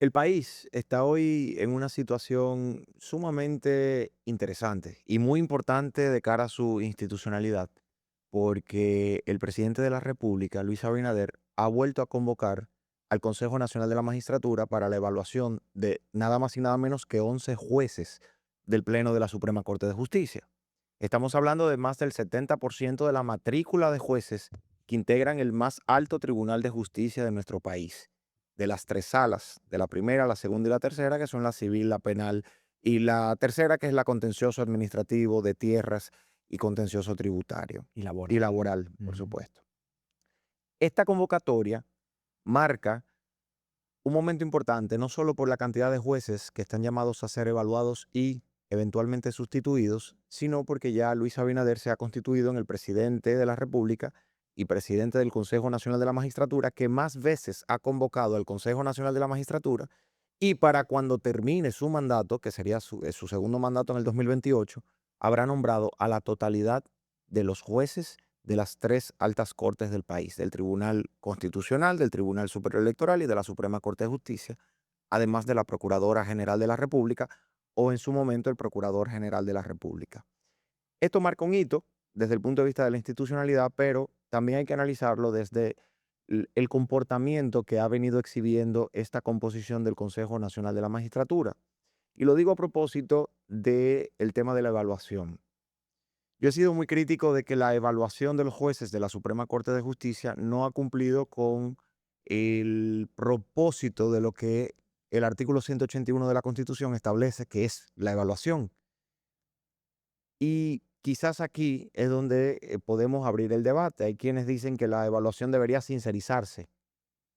El país está hoy en una situación sumamente interesante y muy importante de cara a su institucionalidad, porque el presidente de la República, Luis Abinader, ha vuelto a convocar al Consejo Nacional de la Magistratura para la evaluación de nada más y nada menos que 11 jueces del Pleno de la Suprema Corte de Justicia. Estamos hablando de más del 70% de la matrícula de jueces que integran el más alto tribunal de justicia de nuestro país, de las tres salas, de la primera, la segunda y la tercera, que son la civil, la penal, y la tercera, que es la contencioso administrativo de tierras y contencioso tributario Y y laboral. laboral, por Ujú. supuesto. Esta convocatoria marca un momento importante, no solo por la cantidad de jueces que están llamados a ser evaluados y eventualmente sustituidos, sino porque ya Luis Abinader se ha constituido en el presidente de la República y presidente del Consejo Nacional de la Magistratura, que más veces ha convocado al Consejo Nacional de la Magistratura y para cuando termine su mandato, que sería su segundo mandato en el 2028, habrá nombrado a la totalidad de los jueces de las tres altas cortes del país, del Tribunal Constitucional, del Tribunal Superior Electoral y de la Suprema Corte de Justicia, además de la Procuradora General de la República o en su momento el Procurador General de la República. Esto marca un hito desde el punto de vista de la institucionalidad, pero también hay que analizarlo desde el comportamiento que ha venido exhibiendo esta composición del Consejo Nacional de la Magistratura. Y lo digo a propósito del tema de la evaluación. Yo he sido muy crítico de que la evaluación de los jueces de la Suprema Corte de Justicia no ha cumplido con el propósito de lo que el artículo 181 de la Constitución establece, que es la evaluación. Y quizás aquí es donde podemos abrir el debate. Hay quienes dicen que la evaluación debería sincerizarse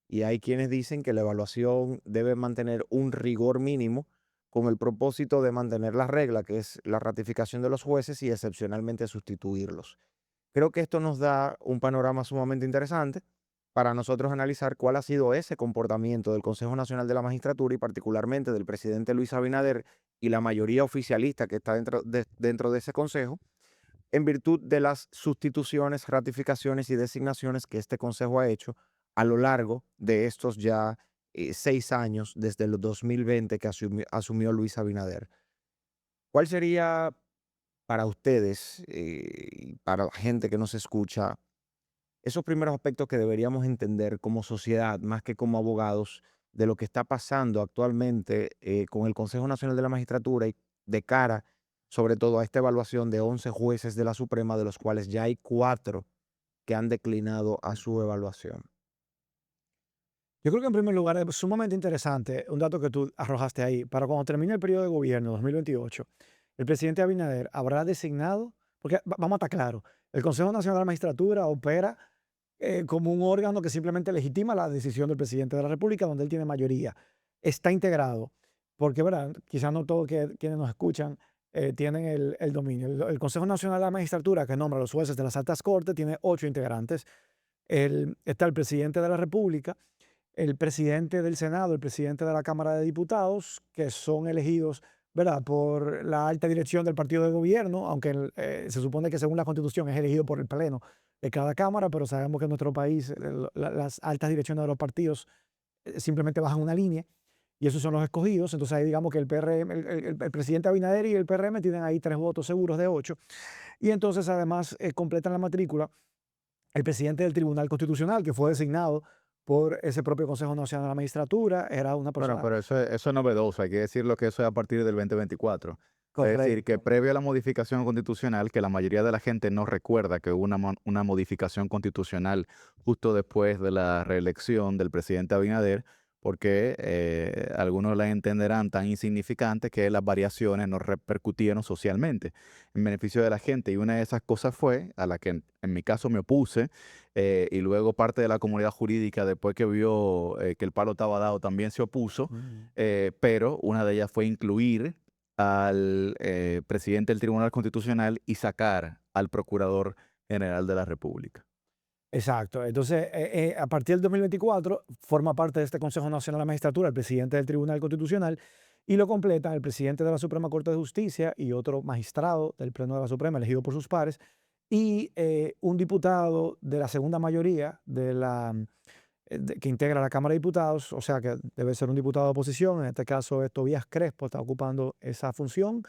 y hay quienes dicen que la evaluación debe mantener un rigor mínimo con el propósito de mantener la regla, que es la ratificación de los jueces y excepcionalmente sustituirlos. Creo que esto nos da un panorama sumamente interesante para nosotros analizar cuál ha sido ese comportamiento del Consejo Nacional de la Magistratura y particularmente del presidente Luis Abinader y la mayoría oficialista que está dentro de ese consejo, en virtud de las sustituciones, ratificaciones y designaciones que este consejo ha hecho a lo largo de estos ya 6 años desde el 2020 que asumió Luis Abinader. ¿Cuál sería para ustedes y para la gente que nos escucha esos primeros aspectos que deberíamos entender como sociedad, más que como abogados, de lo que está pasando actualmente con el Consejo Nacional de la Magistratura y de cara, sobre todo, a esta evaluación de 11 jueces de la Suprema, de los cuales ya hay 4 que han declinado a su evaluación? Yo creo que en primer lugar es sumamente interesante un dato que tú arrojaste ahí. Para cuando termine el periodo de gobierno 2028, el presidente Abinader habrá designado, porque vamos a estar claros, el Consejo Nacional de la Magistratura opera como un órgano que simplemente legitima la decisión del presidente de la República, donde él tiene mayoría. Está integrado, porque, ¿verdad? Quizás no todos quienes nos escuchan tienen el dominio. El Consejo Nacional de la Magistratura, que nombra a los jueces de las altas cortes, tiene 8 integrantes. Está el presidente de la República, el presidente del Senado, el presidente de la Cámara de Diputados, que son elegidos, ¿verdad?, por la alta dirección del partido de gobierno, aunque se supone que según la Constitución es elegido por el Pleno de cada Cámara, pero sabemos que en nuestro país las altas direcciones de los partidos simplemente bajan una línea y esos son los escogidos. Entonces ahí digamos que el PRM, el presidente Abinader y el PRM tienen ahí 3 votos seguros de 8. Y entonces además completan la matrícula el presidente del Tribunal Constitucional, que fue designado por ese propio Consejo Nacional de la Magistratura, era una Bueno, persona pero eso es novedoso, hay que decirlo que eso es a partir del 2024. Es decir, que correcta. previo a la modificación constitucional, que la mayoría de la gente no recuerda que hubo una modificación constitucional justo después de la reelección del presidente Abinader, porque algunos la entenderán tan insignificante que las variaciones no repercutieron socialmente en beneficio de la gente. Y una de esas cosas fue, a la que en mi caso me opuse, y luego parte de la comunidad jurídica, después que vio que el palo estaba dado, también se opuso, Mm. pero una de ellas fue incluir al presidente del Tribunal Constitucional y sacar al Procurador General de la República. Exacto. Entonces, a partir del 2024, forma parte de este Consejo Nacional de la Magistratura el presidente del Tribunal Constitucional y lo completan el presidente de la Suprema Corte de Justicia y otro magistrado del Pleno de la Suprema, elegido por sus pares, y un diputado de la segunda mayoría que integra la Cámara de Diputados, o sea que debe ser un diputado de oposición, en este caso es Tobías Crespo, está ocupando esa función,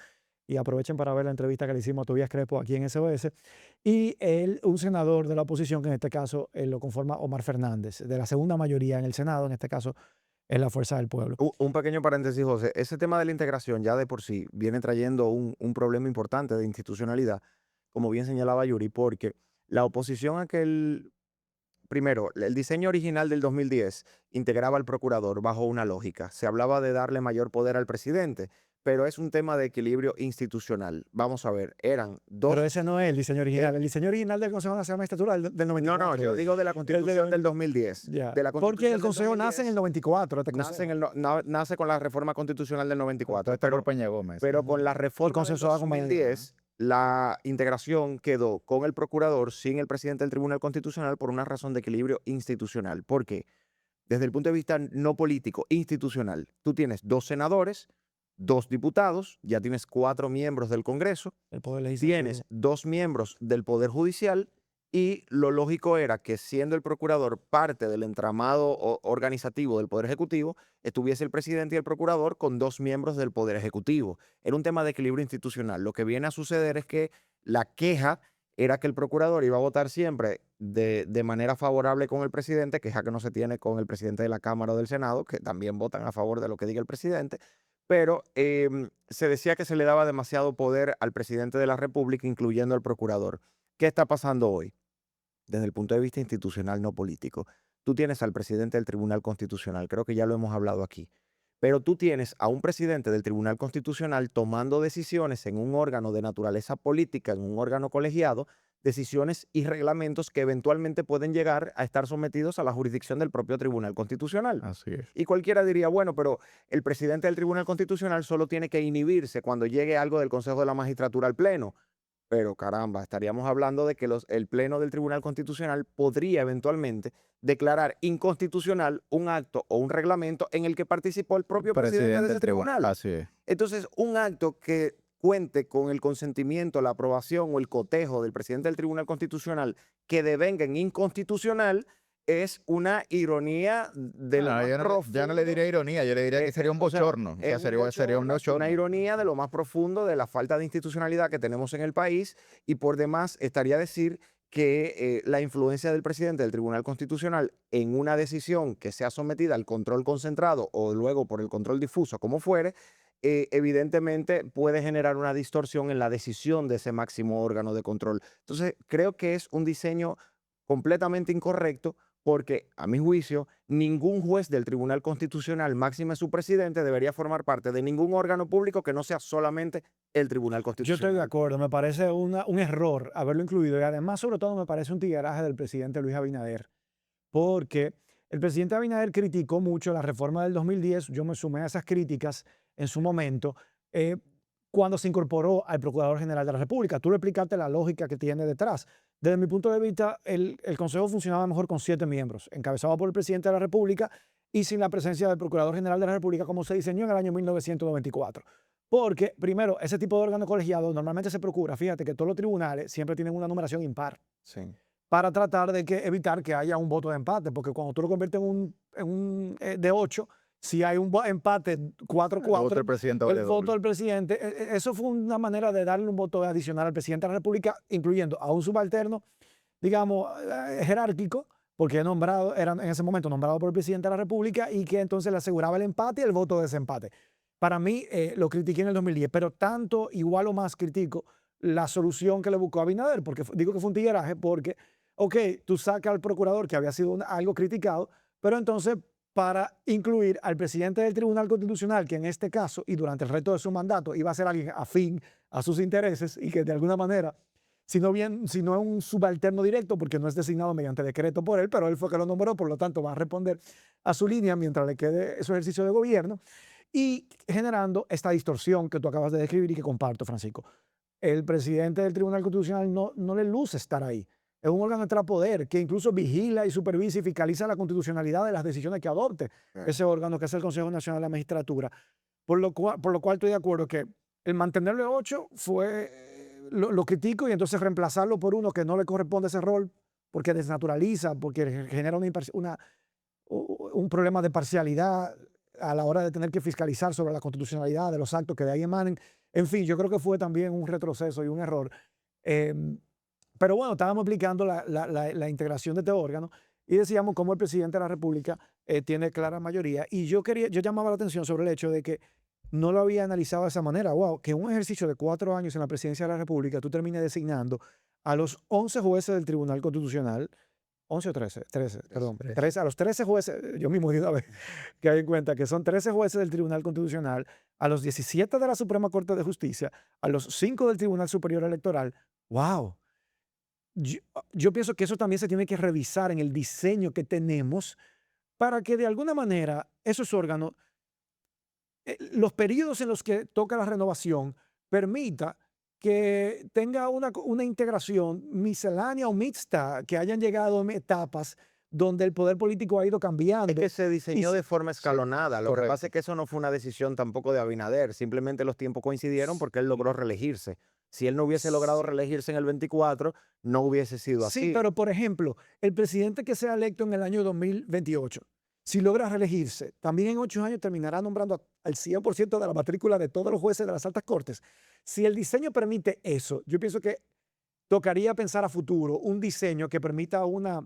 y aprovechen para ver la entrevista que le hicimos a Tobías Crespo aquí en SBS, y un senador de la oposición, que en este caso lo conforma Omar Fernández, de la segunda mayoría en el Senado, en este caso es la Fuerza del Pueblo. Un pequeño paréntesis, José. Ese tema de la integración ya de por sí viene trayendo un problema importante de institucionalidad, como bien señalaba Yuri, porque la oposición a que primero, el diseño original del 2010 integraba al procurador bajo una lógica. Se hablaba de darle mayor poder al presidente, pero es un tema de equilibrio institucional. Vamos a ver, eran Pero dos. ese no es el diseño original. El diseño original del Consejo Nacional de Magistratura del No, 94. yo digo de la El Constitución de- del 2010. ya. De la Porque Constitución el del Consejo nace en el 2010 94. Este nace, consejo. nace con la reforma constitucional del 94, Todo esto por Peña Gómez. pero con la Y reforma del consensuada con Peña Nieto, 2010, la integración quedó con el procurador sin el presidente del Tribunal Constitucional por una razón de equilibrio institucional. ¿Por qué? Desde el punto de vista no político, institucional, tú tienes 2 senadores, 2 diputados, ya tienes 4 miembros del Congreso, el Poder Legislativo. tienes 2 miembros del Poder Judicial, y lo lógico era que, siendo el procurador parte del entramado organizativo del Poder Ejecutivo, estuviese el presidente y el procurador con 2 miembros del Poder Ejecutivo. Era un tema de equilibrio institucional. Lo que viene a suceder es que la queja era que el procurador iba a votar siempre de manera favorable con el presidente, queja que no se tiene con el presidente de la Cámara o del Senado, que también votan a favor de lo que diga el presidente, pero se decía que se le daba demasiado poder al presidente de la República, incluyendo al procurador. ¿Qué está pasando hoy? Desde el punto de vista institucional, no político. Tú tienes al presidente del Tribunal Constitucional, creo que ya lo hemos hablado aquí, pero tú tienes a un presidente del Tribunal Constitucional tomando decisiones en un órgano de naturaleza política, en un órgano colegiado, decisiones y reglamentos que eventualmente pueden llegar a estar sometidos a la jurisdicción del propio Tribunal Constitucional. Así es. Y cualquiera diría, bueno, pero el presidente del Tribunal Constitucional solo tiene que inhibirse cuando llegue algo del Consejo de la Magistratura al Pleno. Pero caramba, estaríamos hablando de que el Pleno del Tribunal Constitucional podría eventualmente declarar inconstitucional un acto o un reglamento en el que participó el propio presidente de Presidente ese del tribunal. tribunal. Así es. Entonces, un acto que cuente con el consentimiento, la aprobación o el cotejo del presidente del Tribunal Constitucional que devenga en inconstitucional es una ironía de lo No, más yo no, ya no le profundo. diría ironía, yo le diría que sería un O sea, bochorno. O sea, es un sería un bochorno, es una bochorno. ironía de lo más profundo de la falta de institucionalidad que tenemos en el país, y por demás estaría decir que la influencia del presidente del Tribunal Constitucional en una decisión que sea sometida al control concentrado o luego por el control difuso, como fuere, evidentemente puede generar una distorsión en la decisión de ese máximo órgano de control. Entonces, creo que es un diseño completamente incorrecto, porque, a mi juicio, ningún juez del Tribunal Constitucional, máxime su presidente, debería formar parte de ningún órgano público que no sea solamente el Tribunal Yo estoy de Constitucional. acuerdo, me parece un error haberlo incluido, y además, sobre todo, me parece un tigueraje del presidente Luis Abinader, porque el presidente Abinader criticó mucho la reforma del 2010, yo me sumé a esas críticas en su momento, cuando se incorporó al Procurador General de la República. Tú le explicaste la lógica que tiene detrás. Desde mi punto de vista, el Consejo funcionaba mejor con 7 miembros, encabezado por el presidente de la República y sin la presencia del Procurador General de la República, como se diseñó en el año 1994. Porque, primero, ese tipo de órgano colegiado normalmente se procura, fíjate que todos los tribunales siempre tienen una numeración impar, Sí. para tratar de evitar que haya un voto de empate, porque cuando tú lo conviertes en un de 8, si hay un empate 4-4, Otro presidente el vale voto doble. del presidente, eso fue una manera de darle un voto adicional al presidente de la República, incluyendo a un subalterno, digamos, jerárquico, porque era en ese momento nombrado por el presidente de la República, y que entonces le aseguraba el empate y el voto de desempate. Para mí, lo critiqué en el 2010, pero tanto, igual o más critico la solución que le buscó Abinader, porque digo que fue un tigueraje, porque, ok, tú sacas al procurador, que había sido algo criticado, pero entonces, para incluir al presidente del Tribunal Constitucional, que en este caso y durante el resto de su mandato iba a ser alguien afín a sus intereses y que de alguna manera, si no es un subalterno directo, porque no es designado mediante decreto por él, pero él fue que lo nombró, por lo tanto va a responder a su línea mientras le quede su ejercicio de gobierno, y generando esta distorsión que tú acabas de describir y que comparto, Francisco. El presidente del Tribunal Constitucional no le luce estar ahí. Es un órgano extrapoder que incluso vigila y supervisa y fiscaliza la constitucionalidad de las decisiones que adopte ese órgano, que es el Consejo Nacional de la Magistratura. Por lo cual estoy de acuerdo que el mantenerlo en 8 lo critico, y entonces reemplazarlo por uno que no le corresponde ese rol porque desnaturaliza, porque genera una un problema de parcialidad a la hora de tener que fiscalizar sobre la constitucionalidad de los actos que de ahí emanen. En fin, yo creo que fue también un retroceso y un error. Em, pero bueno, estábamos explicando la integración de este órgano y decíamos cómo el presidente de la República tiene clara mayoría. Y yo llamaba la atención sobre el hecho de que no lo había analizado de esa manera. Wow, que un ejercicio de 4 años en la presidencia de la República, tú termines designando a los 11 jueces del Tribunal Constitucional, 11 o 13, 13, perdón, 13, a los 13 jueces, yo mismo de una vez que hay en cuenta que son 13 jueces del Tribunal Constitucional, a los 17 de la Suprema Corte de Justicia, a los 5 del Tribunal Superior Electoral. Wow. Yo pienso que eso también se tiene que revisar en el diseño que tenemos para que de alguna manera esos órganos, los periodos en los que toca la renovación, permita que tenga una integración miscelánea o mixta, que hayan llegado en etapas donde el poder político ha ido Es cambiando. que se Y diseñó s- de forma escalonada. Lo que pasa correcto. es que eso no fue una decisión tampoco de Abinader. Simplemente los tiempos coincidieron porque él logró reelegirse. Si él no hubiese logrado sí, reelegirse en el 24, no hubiese sido sí, así. pero por ejemplo, el presidente que sea electo en el año 2028, si logra reelegirse, también en 8 años terminará nombrando al 100% de la matrícula de todos los jueces de las altas cortes. Si el diseño permite eso, yo pienso que tocaría pensar a futuro un diseño que permita una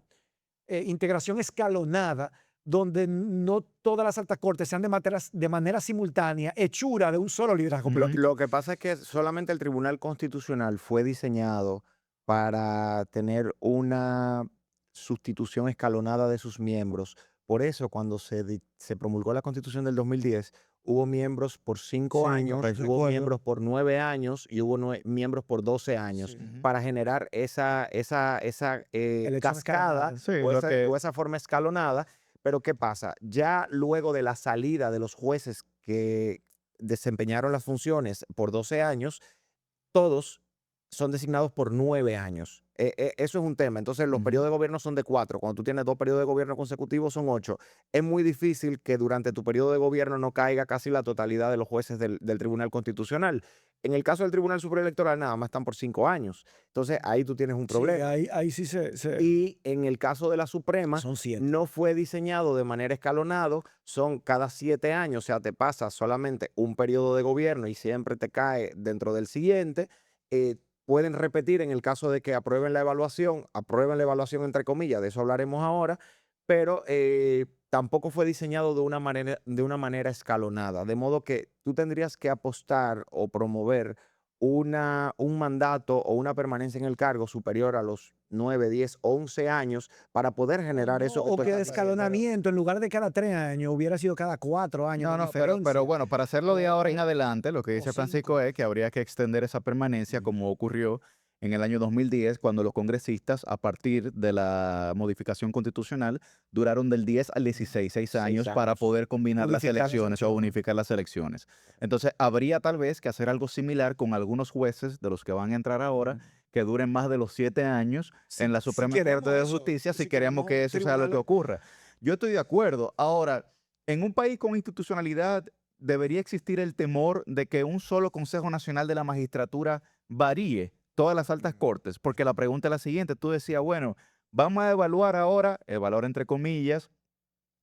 integración escalonada donde no todas las altas cortes sean de manera simultánea, hechura de un solo liderazgo Ujú. político. Lo que pasa es que solamente el Tribunal Constitucional fue diseñado para tener una sustitución escalonada de sus miembros. Por eso, cuando se promulgó la Constitución del 2010, hubo miembros por 5 Sí, años, correcto, de hubo acuerdo. miembros por 9 años y hubo miembros por 12 años Sí. Ujú. para generar esa Elección cascada escalonada. Sí, lo que o esa forma escalonada. Pero ¿qué pasa? Ya luego de la salida de los jueces que desempeñaron las funciones por 12 años, todos son designados por 9 años. Eso es un tema. Entonces, los ujú. periodos de gobierno son de 4. Cuando tú tienes 2 periodos de gobierno consecutivos, son 8. Es muy difícil que durante tu periodo de gobierno no caiga casi la totalidad de los jueces del Tribunal Constitucional. En el caso del Tribunal Superior Electoral, nada más están por 5 años. Entonces, ahí tú tienes un Sí, problema. ahí sí Y en el caso de la Suprema, son 7. no fue diseñado de manera escalonado, son cada 7 años, o sea, te pasa solamente un periodo de gobierno y siempre te cae dentro del siguiente. eh, Pueden repetir en el caso de que aprueben la evaluación entre comillas, de eso hablaremos ahora, pero tampoco fue diseñado de una manera escalonada, de modo que tú tendrías que apostar o promover un mandato o una permanencia en el cargo superior a los 9, 10, 11 años para poder O generar no, eso que o tú que de estás diciendo. escalonamiento, en lugar de cada 3 años, hubiera sido cada 4 años No, de no, pero diferencia. bueno, para hacerlo de ahora en O, adelante, lo que o dice 5. Francisco es que habría que extender esa permanencia como ocurrió en el año 2010, cuando los congresistas, a partir de la modificación constitucional, duraron del 10 al 16, 6 años 6 para años. poder combinar las Unificar las elecciones o elecciones. unificar las elecciones. Entonces, habría tal vez que hacer algo similar con algunos jueces de los que van a entrar ahora, que duren más de los 7 años en la Si Suprema Corte queremos de eso, Justicia, si si queremos queremos que eso sea lo que tribunales. ocurra. Yo estoy de acuerdo. Ahora, en un país con institucionalidad, debería existir el temor de que un solo Consejo Nacional de la Magistratura varíe todas las altas cortes, porque la pregunta es la siguiente, tú decías, bueno, vamos a evaluar ahora, evaluar entre comillas,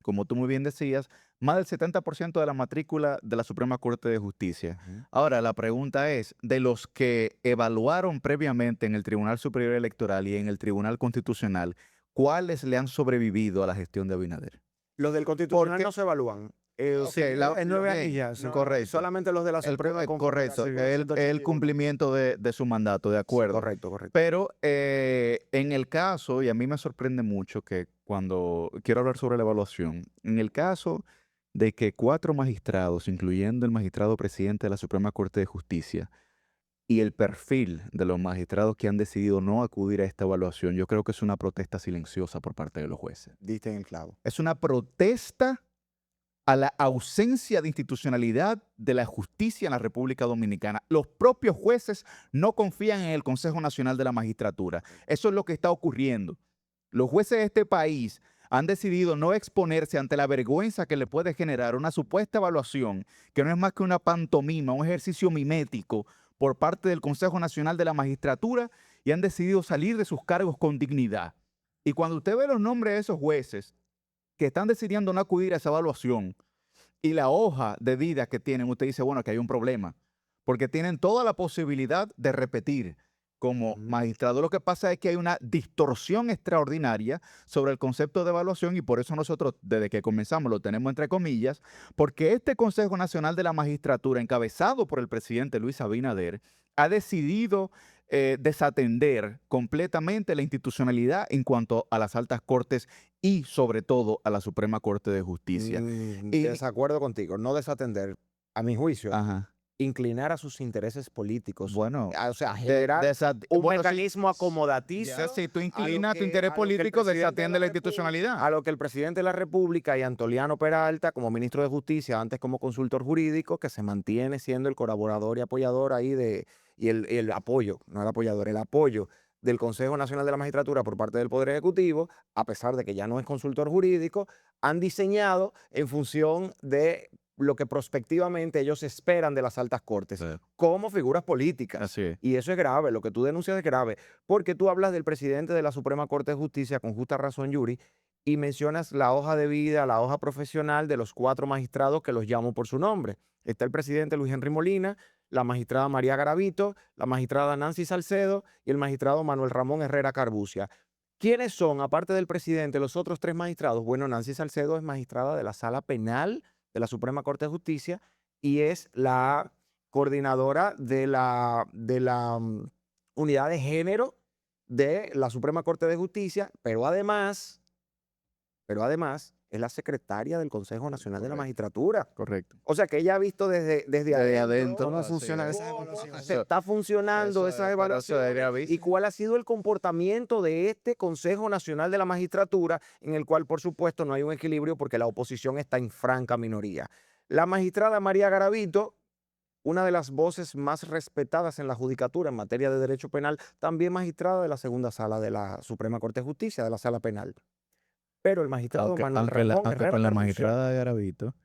como tú muy bien decías, más del 70% de la matrícula de la Suprema Corte de Justicia. Ujú. Ahora, la pregunta es, de los que evaluaron previamente en el Tribunal Superior Electoral y en el Tribunal Constitucional, ¿cuáles le han sobrevivido a la gestión de Abinader? Los del Constitucional Porque, no se evalúan. ok, En 9 años bien, ya. correcto. Solamente los de la Suprema Correcto, Confederación Sí. por el 181. cumplimiento de su mandato, de Sí, acuerdo. correcto, correcto. Pero en el caso, y a mí me sorprende mucho que cuando quiero hablar sobre la evaluación, en el caso de que 4 magistrados, incluyendo el magistrado presidente de la Suprema Corte de Justicia, y el perfil de los magistrados que han decidido no acudir a esta evaluación, yo creo que es una protesta silenciosa por parte de los jueces. Diste en el clavo. Es una protesta a la ausencia de institucionalidad de la justicia en la República Dominicana. Los propios jueces no confían en el Consejo Nacional de la Magistratura. Eso es lo que está ocurriendo. Los jueces de este país han decidido no exponerse ante la vergüenza que le puede generar una supuesta evaluación, que no es más que una pantomima, un ejercicio mimético por parte del Consejo Nacional de la Magistratura, y han decidido salir de sus cargos con dignidad. Y cuando usted ve los nombres de esos jueces, que están decidiendo no acudir a esa evaluación y la hoja de vida que tienen, usted dice, bueno, que hay un problema, porque tienen toda la posibilidad de repetir como magistrado. Lo que pasa es que hay una distorsión extraordinaria sobre el concepto de evaluación y por eso nosotros, desde que comenzamos, lo tenemos entre comillas, porque este Consejo Nacional de la Magistratura, encabezado por el presidente Luis Abinader, ha decidido desatender completamente la institucionalidad en cuanto a las altas cortes y sobre todo a la Suprema Corte de Justicia. Y, Desacuerdo contigo, no desatender, a mi juicio, ajá, inclinar a sus intereses políticos, bueno, o sea, generar un bueno, mecanismo acomodaticio si tú a lo inclinas tu que- interés a lo que el político, presidente de desatiende la República- institucionalidad. a lo que el presidente de la República y Antoliano Peralta, como ministro de Justicia, antes como consultor jurídico, que se mantiene siendo el colaborador y apoyador ahí y el apoyo, no el apoyador, el apoyo del Consejo Nacional de la Magistratura por parte del Poder Ejecutivo, a pesar de que ya no es consultor jurídico, han diseñado en función de lo que prospectivamente ellos esperan de las altas cortes, Sí. como figuras políticas. Así es. Y eso es grave, lo que tú denuncias es grave, porque tú hablas del presidente de la Suprema Corte de Justicia, con justa razón, Yuri, y mencionas la hoja de vida, la hoja profesional de los 4 magistrados que los llamo por su nombre. Está el presidente Luis Henry Molina, la magistrada María Garavito, la magistrada Nancy Salcedo y el magistrado Manuel Ramón Herrera Carbucia. ¿Quiénes son, aparte del presidente, los otros 3 magistrados? Bueno, Nancy Salcedo es magistrada de la Sala Penal de la Suprema Corte de Justicia y es la coordinadora de la unidad de género de la Suprema Corte de Justicia, pero además es la secretaria del Consejo Nacional de la Correcto. Magistratura. Correcto. O sea que ella ha visto desde Desde adentro, cómo así funcionan es. esas ¿Cómo evaluaciones. se Está funcionando esas Pero eso evaluaciones debería haber- y cuál ha sido el comportamiento de este Consejo Nacional de la Magistratura, en el cual, por supuesto, no hay un equilibrio porque la oposición está en franca minoría. La magistrada María Garavito, una de las voces más respetadas en la judicatura en materia de derecho penal, también magistrada de la segunda sala de la Suprema Corte de Justicia, de la Sala Penal. Pero el magistrado Manuel Ramón Herrera con la Carbucia, magistrada de Garavito,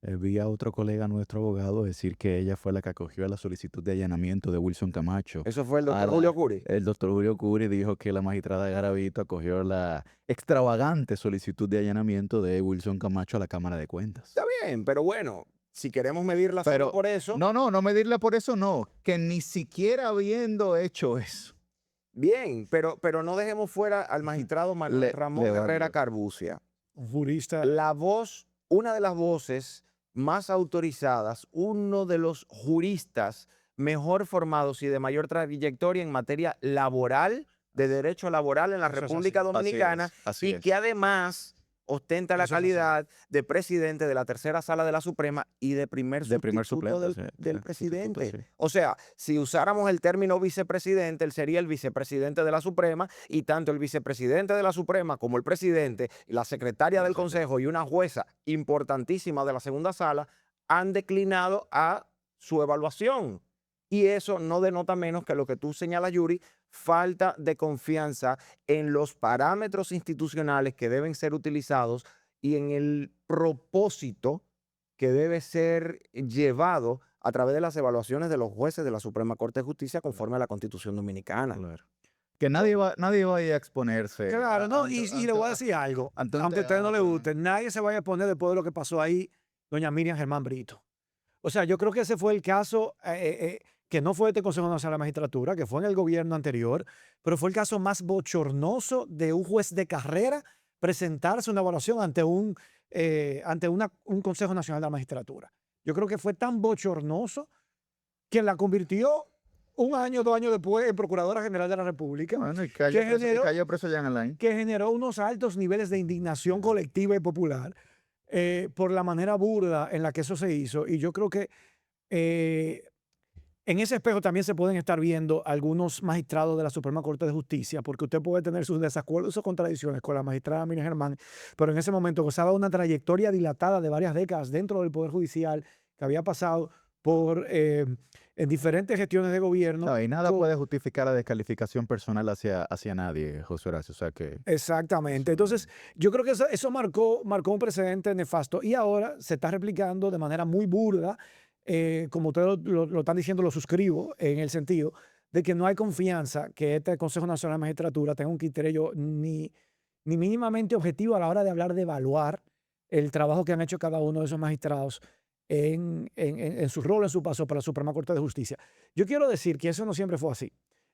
vi a otro colega nuestro abogado decir que ella fue la que acogió la solicitud de allanamiento de Wilson Camacho. eso fue el doctor la- Julio Curi. El doctor Julio Curi dijo que la magistrada de Garavito acogió la extravagante solicitud de allanamiento de Wilson Camacho a la Cámara de Cuentas. Está bien, pero bueno, si queremos medirla solo Pero por eso, no medirla por eso, no. Que ni siquiera habiendo hecho eso. bien, pero no dejemos fuera al magistrado Manuel Ramón le Herrera valió. Carbucia. Un jurista. La voz, una de las voces más autorizadas, uno de los juristas mejor formados y de mayor trayectoria en materia laboral, de derecho laboral en la Eso es así. República Dominicana, Así y es. que además ostenta la Eso es así. calidad de presidente de la tercera sala de la Suprema y de primer De primer sustituto suplente, del, sí, del sí, presidente. sustituto, sí. O sea, si usáramos el término vicepresidente, él sería el vicepresidente de la Suprema y tanto el vicepresidente de la Suprema como el presidente, y la secretaria del Consejo y una jueza importantísima de la segunda sala han declinado a su evaluación. Y eso no denota menos que lo que tú señalas, Yuri, falta de confianza en los parámetros institucionales que deben ser utilizados y en el propósito que debe ser llevado a través de las evaluaciones de los jueces de la Suprema Corte de Justicia conforme a la Constitución Dominicana. Claro. Que nadie vaya a exponerse. Claro, ¿no? ante- Y le voy a decir algo. ante un Aunque a usted no le teatro. guste, nadie se vaya a poner después de lo que pasó ahí, doña Miriam Germán Brito. O sea, yo creo que ese fue el caso, que no fue este Consejo Nacional de la Magistratura, que fue en el gobierno anterior, pero fue el caso más bochornoso de un juez de carrera presentarse una evaluación ante un Consejo Nacional de la Magistratura. Yo creo que fue tan bochornoso que la convirtió 1 año, 2 años después en Procuradora General de la República, Bueno, y que cayó preso Jan Alain. que generó unos altos niveles de indignación colectiva y popular por la manera burda en la que eso se hizo. Y yo creo que en ese espejo también se pueden estar viendo algunos magistrados de la Suprema Corte de Justicia, porque usted puede tener sus desacuerdos o contradicciones con la magistrada Miriam Germán, pero en ese momento gozaba de una trayectoria dilatada de varias décadas dentro del Poder Judicial, que había pasado por en diferentes gestiones de gobierno. No, y nada con- puede justificar la descalificación personal hacia nadie, José Horacio. O sea que Exactamente. Entonces, yo creo que eso marcó un precedente nefasto y ahora se está replicando de manera muy burda, como ustedes lo están diciendo, lo suscribo, en el sentido de que no hay confianza que este Consejo Nacional de Magistratura tenga un criterio ni ni mínimamente objetivo a la hora de hablar de evaluar el trabajo que han hecho cada uno de esos magistrados en su rol, en su paso por la Suprema Corte de Justicia. Yo quiero decir que eso no siempre fue así.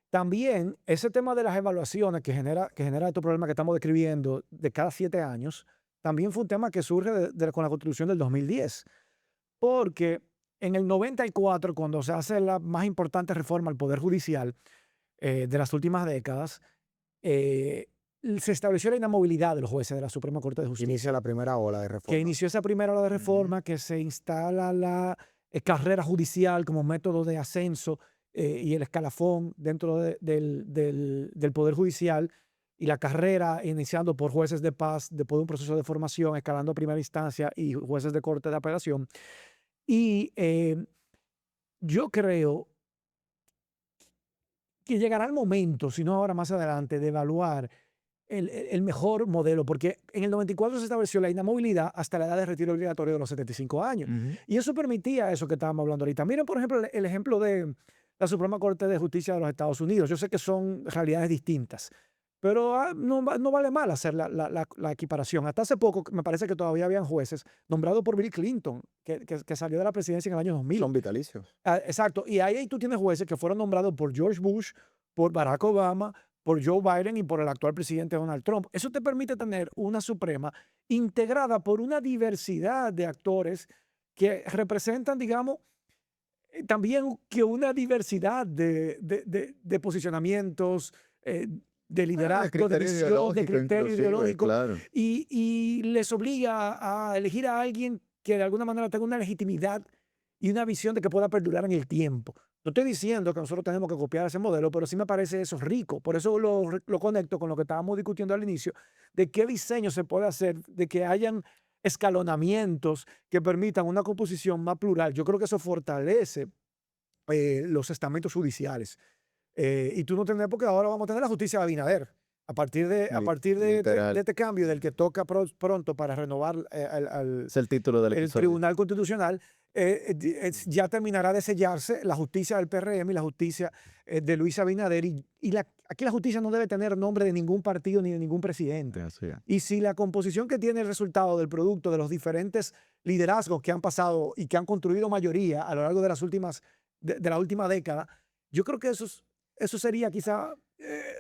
También ese tema de las evaluaciones que genera estos problemas que estamos describiendo de cada 7 años, también fue un tema que surge con la Constitución del 2010, porque en el 94, cuando se hace la más importante reforma al Poder Judicial de las últimas décadas, eh, se estableció la inamovilidad de los jueces de la Suprema Corte de Justicia, Inicia la primera ola de que reforma. inició esa primera ola de Ujú. reforma, que se instala la carrera judicial como método de ascenso y el escalafón dentro del Poder Judicial, y la carrera iniciando por jueces de paz, después de un proceso de formación, escalando a primera instancia y jueces de corte de apelación. Y yo creo que llegará el momento, si no ahora más adelante, de evaluar el mejor modelo, porque en el 94 se estableció la inamovilidad hasta la edad de retiro obligatorio de los 75 años. Ujú. Y eso permitía eso que estábamos hablando ahorita. Miren, por ejemplo, el ejemplo de la Suprema Corte de Justicia de los Estados Unidos. Yo sé que son realidades distintas, pero no vale mal hacer la equiparación. Hasta hace poco me parece que todavía habían jueces nombrados por Bill Clinton, que salió de la presidencia en el año 2000. Son vitalicios. Exacto. Y ahí tú tienes jueces que fueron nombrados por George Bush, por Barack Obama, por Joe Biden y por el actual presidente Donald Trump. Eso te permite tener una Suprema integrada por una diversidad de actores que representan, digamos, también que una diversidad de posicionamientos, de liderazgo, de Criterio visión, de ideológico criterio inclusive, ideológico, claro. y les obliga a elegir a alguien que de alguna manera tenga una legitimidad y una visión de que pueda perdurar en el tiempo. No estoy diciendo que nosotros tenemos que copiar ese modelo, pero sí me parece eso rico. Por eso lo conecto con lo que estábamos discutiendo al inicio, de qué diseño se puede hacer, de que hayan escalonamientos que permitan una composición más plural. Yo creo que eso fortalece los estamentos judiciales. Y tú no tendrás, porque ahora vamos a tener la justicia de Abinader. A partir de Literal. este cambio del que toca pronto para renovar Es el título del el episodio. Tribunal Constitucional, ya terminará de sellarse la justicia del PRM y la justicia de Luis Abinader. Aquí la justicia no debe tener nombre de ningún partido ni de ningún presidente. Así es. Y si la composición que tiene el resultado del producto de los diferentes liderazgos que han pasado y que han construido mayoría a lo largo de de la última década, yo creo que eso sería quizá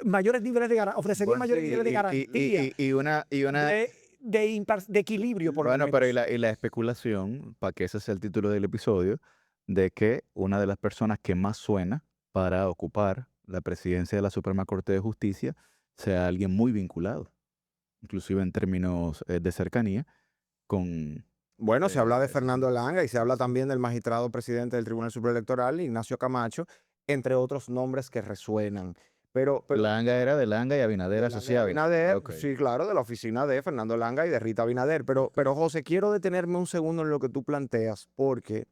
mayores niveles ofrecería Bueno, mayores sí, niveles de garantía, y una de equilibrio, por lo bueno, pero menos. y la especulación, para que ese sea el título del episodio, de que una de las personas que más suena para ocupar la presidencia de la Suprema Corte de Justicia sea alguien muy vinculado, inclusive en términos de cercanía, con... Bueno, se habla de sí. Fernando Langa y se habla también del magistrado presidente del Tribunal Superior Electoral, Ignacio Camacho, entre otros nombres que resuenan. Pero Langa era de Langa y Abinader de Langa y asociado. Abinader, Ok. sí, claro, de la oficina de Fernando Langa y de Rita Abinader. Pero José, quiero detenerme un segundo en lo que tú planteas, porque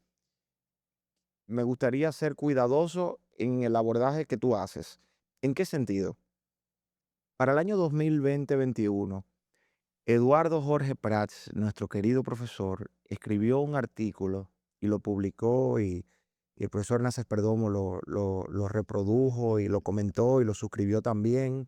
me gustaría ser cuidadoso en el abordaje que tú haces. ¿En qué sentido? Para el año 2020-21, Eduardo Jorge Prats, nuestro querido profesor, escribió un artículo y lo publicó, y el profesor Naces Perdomo lo reprodujo y lo comentó y lo suscribió también,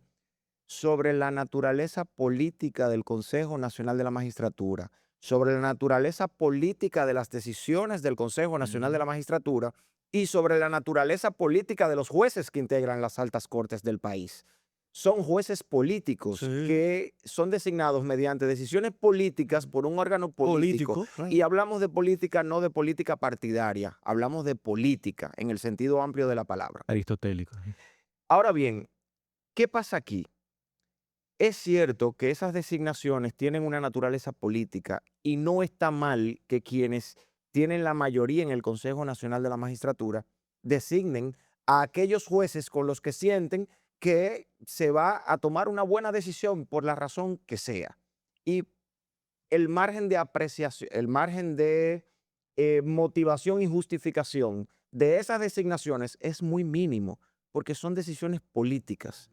sobre la naturaleza política del Consejo Nacional de la Magistratura, sobre la naturaleza política de las decisiones del Consejo Nacional de la Magistratura y sobre la naturaleza política de los jueces que integran las altas cortes del país. Son jueces políticos Sí. que son designados mediante decisiones políticas por un órgano político. Claro. Y hablamos de política, no de política partidaria, hablamos de política en el sentido amplio de la palabra. Aristotélico. Ahora bien, ¿qué pasa aquí? Es cierto que esas designaciones tienen una naturaleza política y no está mal que quienes tienen la mayoría en el Consejo Nacional de la Magistratura designen a aquellos jueces con los que sienten que se va a tomar una buena decisión por la razón que sea. Y el margen de apreciación, el margen de motivación y justificación de esas designaciones es muy mínimo porque son decisiones políticas.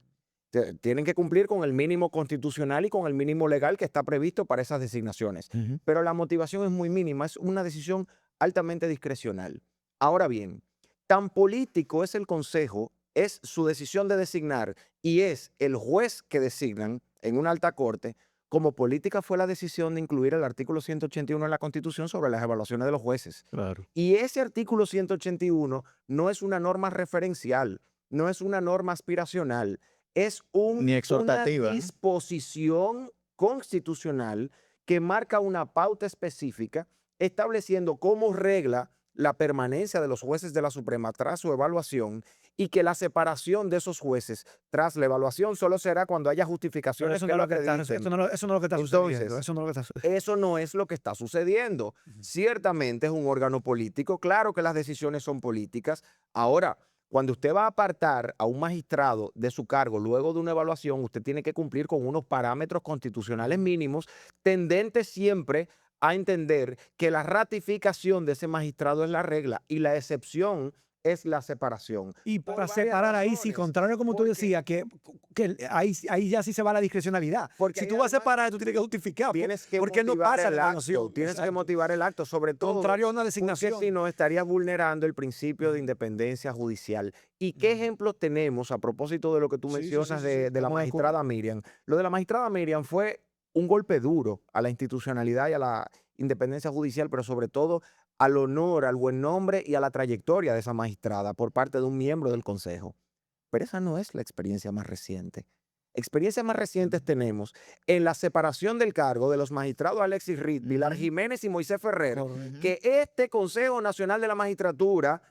Tienen que cumplir con el mínimo constitucional y con el mínimo legal que está previsto para esas designaciones. Ujú. Pero la motivación es muy mínima, es una decisión altamente discrecional. Ahora bien, tan político es el Consejo, es su decisión de designar y es el juez que designan, en una alta corte, como política fue la decisión de incluir el artículo 181 en la Constitución sobre las evaluaciones de los jueces. Claro. Y ese artículo 181 no es una norma referencial, no es una norma aspiracional, es Ni una exhortativa, ¿no? disposición constitucional que marca una pauta específica estableciendo como regla la permanencia de los jueces de la Suprema tras su evaluación y que la separación de esos jueces tras la evaluación solo será cuando haya Pero justificaciones eso que no es lo lo que está, acrediten. eso no es lo que está sucediendo. Entonces, Eso no es lo que está sucediendo. eso no es lo que está sucediendo. Ujú. Ciertamente es un órgano político, claro que las decisiones son políticas. Ahora, cuando usted va a apartar a un magistrado de su cargo luego de una evaluación, usted tiene que cumplir con unos parámetros constitucionales mínimos, tendentes siempre a entender que la ratificación de ese magistrado es la regla y la excepción es la separación. Y Por para varias separar ahí, sí, razones. contrario como tú Porque- decías, que ahí ya sí se va la discrecionalidad. Porque Si ahí tú vas a además separar, tú tienes que justificar Tienes que por qué no motivar pasa el la acto, evaluación. tienes que Exacto. motivar el acto, sobre todo Contrario a una porque designación. si no estarías vulnerando el principio de independencia judicial. ¿Y qué Ujú. ejemplos tenemos a propósito de lo que tú Sí, sí, mencionas sí, sí, de la estamos de acuerdo. magistrada Miriam? Lo de la magistrada Miriam fue un golpe duro a la institucionalidad y a la independencia judicial, pero sobre todo al honor, al buen nombre y a la trayectoria de esa magistrada por parte de un miembro del Consejo. Pero esa no es la experiencia más reciente. Experiencias más recientes tenemos en la separación del cargo de los magistrados Alexis Reed, Pilar Ujú. Jiménez y Moisés Ferrer, Correcto. que este Consejo Nacional de la Magistratura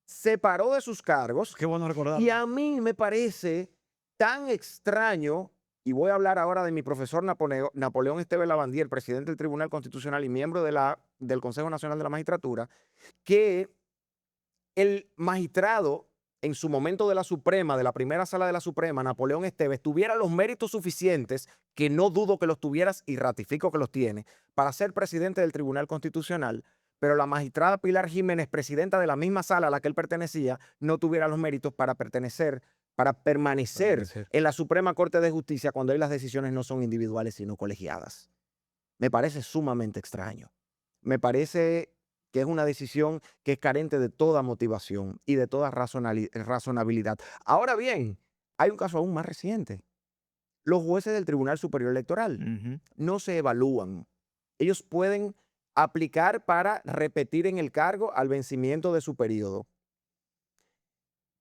separó de sus cargos. Qué bueno recordar. Y a mí me parece tan extraño, y voy a hablar ahora de mi profesor Napoleón Esteves Lavandier, presidente del Tribunal Constitucional y miembro del Consejo Nacional de la Magistratura, que el magistrado en su momento de la Suprema, de la primera sala de la Suprema, Napoleón Esteves, tuviera los méritos suficientes, que no dudo que los tuvieras y ratifico que los tiene, para ser presidente del Tribunal Constitucional, pero la magistrada Pilar Jiménez, presidenta de la misma sala a la que él pertenecía, no tuviera los méritos para permanecer en la Suprema Corte de Justicia cuando ahí las decisiones no son individuales sino colegiadas. Me parece sumamente extraño. Me parece que es una decisión que es carente de toda motivación y de toda razonabilidad. Ahora bien, hay un caso aún más reciente. Los jueces del Tribunal Superior Electoral Ujú. no se evalúan. Ellos pueden aplicar para repetir en el cargo al vencimiento de su periodo.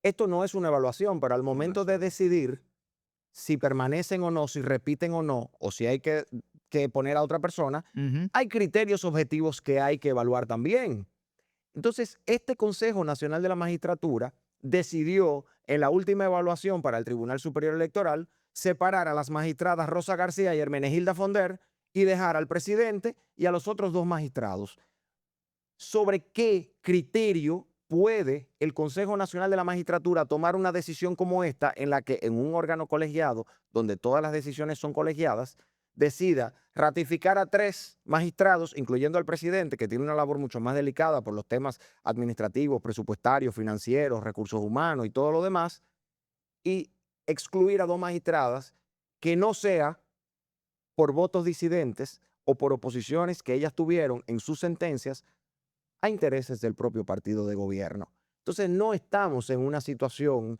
Esto no es una evaluación, pero al momento de decidir si permanecen o no, si repiten o no, o si hay que poner a otra persona, Ujú. hay criterios objetivos que hay que evaluar también. Entonces, este Consejo Nacional de la Magistratura decidió en la última evaluación para el Tribunal Superior Electoral separar a las magistradas Rosa García y Hermenegilda Fonder y dejar al presidente y a los otros dos magistrados. ¿Sobre qué criterio puede el Consejo Nacional de la Magistratura tomar una decisión como esta en la que en un órgano colegiado, donde todas las decisiones son colegiadas, decida ratificar a 3 magistrados, incluyendo al presidente, que tiene una labor mucho más delicada por los temas administrativos, presupuestarios, financieros, recursos humanos y todo lo demás, y excluir a 2 magistradas que no sea por votos disidentes o por oposiciones que ellas tuvieron en sus sentencias a intereses del propio partido de gobierno? Entonces, no estamos en una situación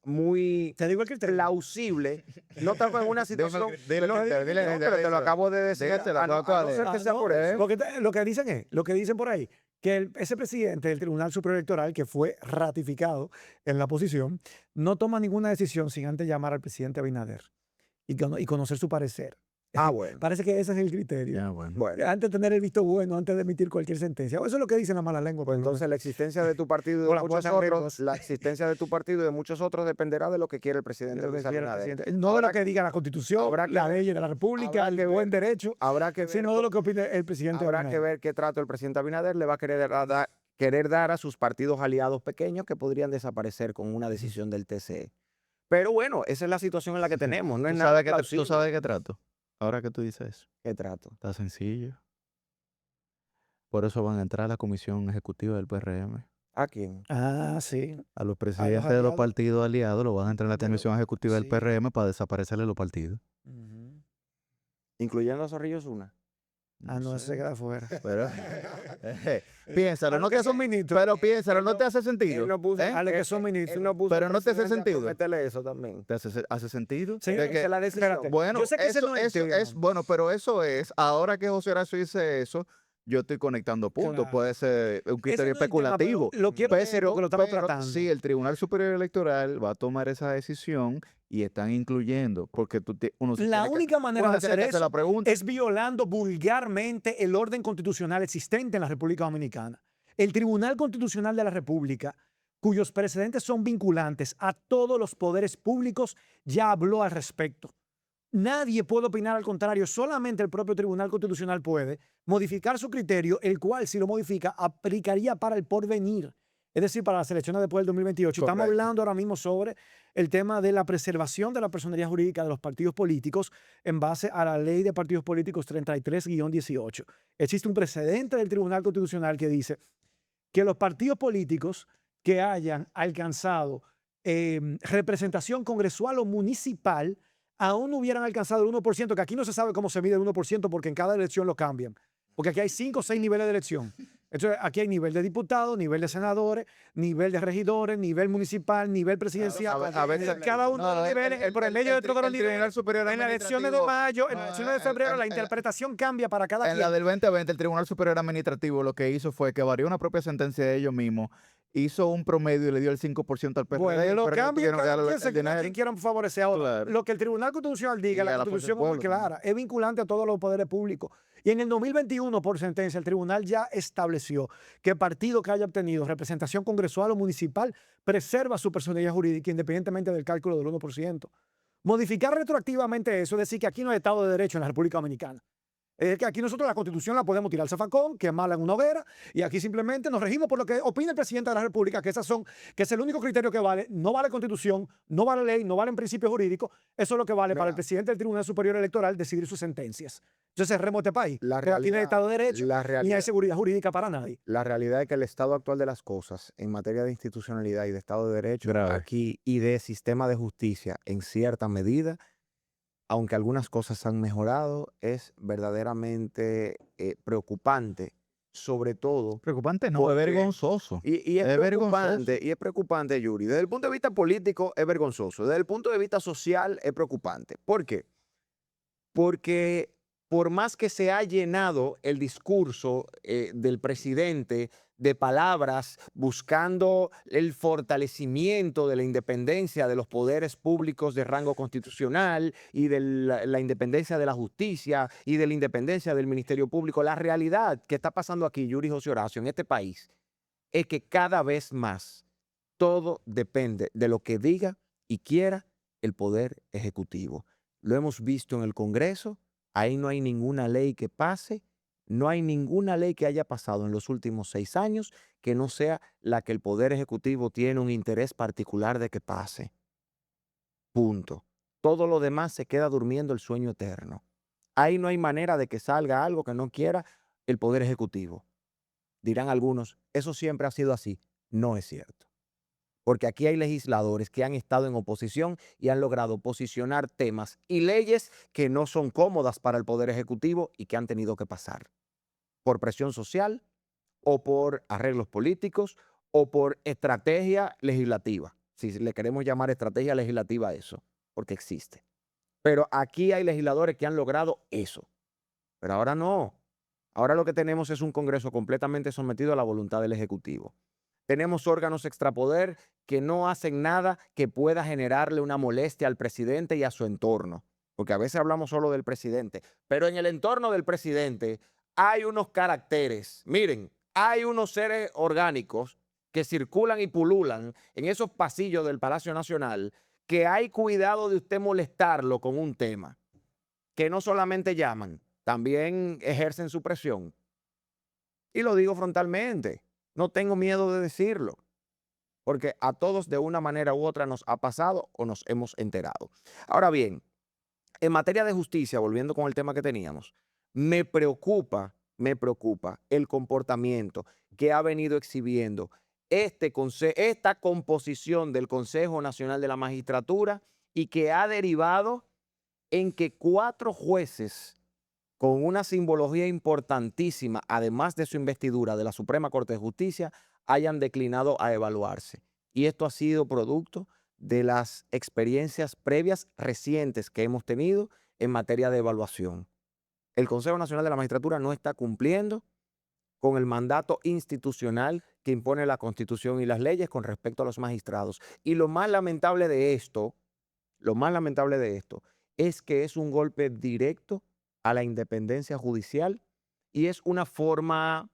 muy Te digo el criterio. plausible. No estamos en una situación. dile No, el criterio, dile el no, pero te lo criterio. acabo de decir. Dígatelo, A no acabo de- ser que Ah, sea no, por eso. porque lo que dicen es, lo que dicen por ahí, que ese presidente del Tribunal Superior Electoral, que fue ratificado en la posición, no toma ninguna decisión sin antes llamar al presidente Abinader y conocer su parecer. Ah, bueno. Parece que ese es el criterio. Ya, bueno. Bueno, Antes de tener el visto bueno, antes de emitir cualquier sentencia. Eso es lo que dicen la mala lengua. pues por lo entonces la existencia de tu partido y de Con la muchos fuerza de otros, la existencia de tu partido y de muchos otros dependerá de lo que quiere el presidente menos. Luis Abinader. No de lo Habrá que diga la Constitución, habrá que la ver- ley de la República, habrá el que buen ver- derecho, Habrá que ver, sino de lo que opine el presidente habrá que Abinader. ver qué trato el presidente Abinader le va a querer dar a sus partidos aliados pequeños que podrían desaparecer con una decisión del TCE. Pero bueno, esa es la situación en la que tenemos. No es ¿Tú nada sabes, plausible. ¿Tú sabes de qué trato? Ahora que tú dices eso. ¿Qué trato? Está sencillo. Por eso van a entrar a la comisión ejecutiva del PRM. ¿A quién? Ah, sí. A los presidentes de los aliados. partidos aliados lo van a entrar en la De los- comisión ejecutiva del sí. PRM para desaparecerle los partidos. Ujú. Incluyendo a Zorrillo Zuna. Ah, no, ese se queda fuera. Pero, piénsalo, no que te, son ministros. pero piénsalo, ¿no te hace Él sentido? no puso, ¿Eh? A los que son ministros. él no puso Pero al no te hace presidente a sentido. prometerle eso también. ¿Te hace sentido? Sí, De Esa que- es la decisión. espérate. bueno, Yo sé que ese eso, no es eso teoría, es, ¿no? bueno, pero eso es, ahora que José Horacio dice eso, yo estoy conectando puntos. Claro. Puede ser un Ese criterio no es el tema, pero especulativo. lo quiero decir porque lo estamos Pero tratando. sí, el Tribunal Superior Electoral va a tomar esa decisión y están incluyendo, porque uno se La tiene que- única manera uno de se tiene hacer que hacer eso la pregunta. es violando vulgarmente el orden constitucional existente en la República Dominicana. El Tribunal Constitucional de la República, cuyos precedentes son vinculantes a todos los poderes públicos, ya habló al respecto. Nadie puede opinar al contrario, solamente el propio Tribunal Constitucional puede modificar su criterio, el cual, si lo modifica, aplicaría para el porvenir, es decir, para las elecciones después del 2028. Estamos Correcto. hablando ahora mismo sobre el tema de la preservación de la personería jurídica de los partidos políticos en base a la ley de partidos políticos 33-18. Existe un precedente del Tribunal Constitucional que dice que los partidos políticos que hayan alcanzado representación congresual o municipal aún no hubieran alcanzado el 1%, que aquí no se sabe cómo se mide el 1% porque en cada elección lo cambian. Porque aquí hay 5 o 6 niveles de elección. Entonces, aquí hay nivel de diputados, nivel de senadores, nivel de regidores, nivel municipal, nivel presidencial. A veces- Entonces, cada uno de los niveles, por el medio de todos los niveles. Tribunal Superior En las elecciones de Administrativo- mayo, en las No, elecciones de febrero, la interpretación cambia para cada En la quien. del 2020, el Tribunal Superior Administrativo lo que hizo fue que varió una propia sentencia de ellos mismos, hizo un promedio y le dio el 5% al PRD. Bueno, el lo PRD cambian, tuvieron que darle el dinero. quien quieran favorecer. Ahora, Claro. lo que el Tribunal Constitucional diga, Y a la la fuerza Constitución del es muy pueblo clara, es vinculante a todos los poderes públicos. Y en el 2021, por sentencia, el tribunal ya estableció que partido que haya obtenido representación congresual o municipal preserva su personalidad jurídica independientemente del cálculo del 1%. Modificar retroactivamente eso es decir que aquí no hay Estado de Derecho en la República Dominicana. Es que aquí nosotros la Constitución la podemos tirar al zafacón, quemarla en una hoguera, y aquí simplemente nos regimos por lo que opina el presidente de la República, que es el único criterio que vale. No vale Constitución, no vale ley, no valen principios jurídicos. Eso es lo que vale para el presidente del Tribunal Superior Electoral decidir sus sentencias. Entonces cerremos este país. La Que aquí no hay realidad- Estado de Derecho, la ni hay realidad- seguridad jurídica para nadie. La realidad es que el estado actual de las cosas en materia de institucionalidad y de Estado de Derecho Grave. aquí y de sistema de justicia en cierta medida, aunque algunas cosas han mejorado, es verdaderamente preocupante, sobre todo. Preocupante, no, Porque- es vergonzoso. Y es Es preocupante, Yuri. Desde el punto de vista político es vergonzoso. Desde el punto de vista social es preocupante. ¿Por qué? Porque por más que se ha llenado el discurso del presidente de palabras buscando el fortalecimiento de la independencia de los poderes públicos de rango constitucional y de la independencia de la justicia y de la independencia del Ministerio Público, la realidad que está pasando aquí, Yuri y José Horacio, en este país, es que cada vez más todo depende de lo que diga y quiera el Poder Ejecutivo. Lo hemos visto en el Congreso, ahí no hay ninguna ley que pase, no hay ninguna ley que haya pasado en los últimos 6 años que no sea la que el Poder Ejecutivo tiene un interés particular de que pase. Punto. Todo lo demás se queda durmiendo el sueño eterno. Ahí no hay manera de que salga algo que no quiera el Poder Ejecutivo. Dirán algunos, eso siempre ha sido así. No es cierto. Porque aquí hay legisladores que han estado en oposición y han logrado posicionar temas y leyes que no son cómodas para el Poder Ejecutivo y que han tenido que pasar por presión social o por arreglos políticos o por estrategia legislativa. Si le queremos llamar estrategia legislativa a eso, porque existe. Pero aquí hay legisladores que han logrado eso. Pero ahora no. Ahora lo que tenemos es un Congreso completamente sometido a la voluntad del Ejecutivo. Tenemos órganos extrapoder que no hacen nada que pueda generarle una molestia al presidente y a su entorno. Porque a veces hablamos solo del presidente, pero en el entorno del presidente hay unos caracteres. Miren, hay unos seres orgánicos que circulan y pululan en esos pasillos del Palacio Nacional que hay cuidado de usted molestarlo con un tema. Que no solamente llaman, también ejercen su presión. Y lo digo frontalmente. No tengo miedo de decirlo, porque a todos de una manera u otra nos ha pasado o nos hemos enterado. Ahora bien, en materia de justicia, volviendo con el tema que teníamos, me preocupa el comportamiento que ha venido exhibiendo esta composición del Consejo Nacional de la Magistratura y que ha derivado en que 4 jueces con una simbología importantísima, además de su investidura de la Suprema Corte de Justicia, hayan declinado a evaluarse. Y esto ha sido producto de las experiencias previas recientes que hemos tenido en materia de evaluación. El Consejo Nacional de la Magistratura no está cumpliendo con el mandato institucional que impone la Constitución y las leyes con respecto a los magistrados. Y lo más lamentable de esto, es que es un golpe directo a la independencia judicial y es una forma